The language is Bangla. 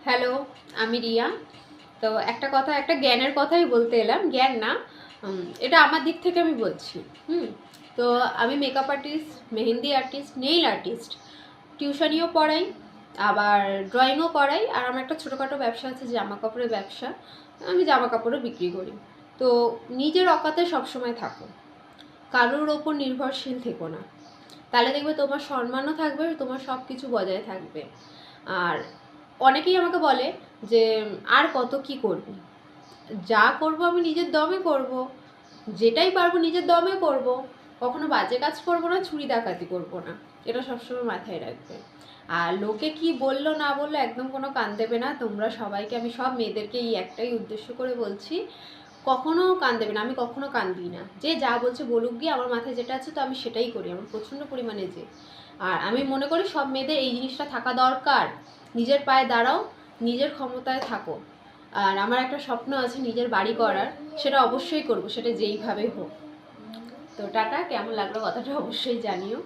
হ্যালো, আমি রিয়া। তো একটা কথা, একটা জ্ঞানের কথাই বলতে এলাম, জ্ঞান না, এটা আমার দিক থেকে আমি বলছি। হুম তো আমি makeup artist, mehndi artist, nail artist, টিউশনিও পড়াই, আবার ড্রয়িংও করাই, আর আমার একটা ছোটোখাটো ব্যবসা আছে, জামা কাপড়ের ব্যবসা। আমি জামা কাপড়ও বিক্রি করি। তো নিজের অকাতে সবসময় থাকো, কারোর ওপর নির্ভরশীল থেকো না, তাহলে দেখবে তোমার সম্মানও থাকবে, তোমার সব কিছু বজায় থাকবে। আর অনেকেই আমাকে বলে যে আর কত কি করবি, যা করব আমি নিজের দমে করব, যেটাই পারবো নিজের দমে করব, কখনো বাজে কাজ করব না, চুরি ডাকাতি করব না, এটা সবসময় মাথায় রাখবে। আর লোকে কি বললো না বললো একদম কোনো কান দেবে না। তোমরা সবাইকে, আমি সব মেয়েদেরকে এই একটাই উদ্দেশ্য করে বলছি, কখনো কান দেবে না। আমি কখনো কান দিই না, যে যা বলছে বলুক গিয়ে, আমার মাথায় যেটা আছে তো আমি সেটাই করি, আমার প্রচণ্ড পরিমাণে যে। আর আমি মনে করি সব মেয়েদের এই জিনিসটা থাকা দরকার, নিজের পায়ে দাঁড়াও, নিজের ক্ষমতায় থাকো। আর আমার একটা স্বপ্ন আছে নিজের বাড়ি করার, সেটা অবশ্যই করব, সেটা যেইভাবে হোক। তো টাটা, কেমন লাগলো কথাটা অবশ্যই জানিও।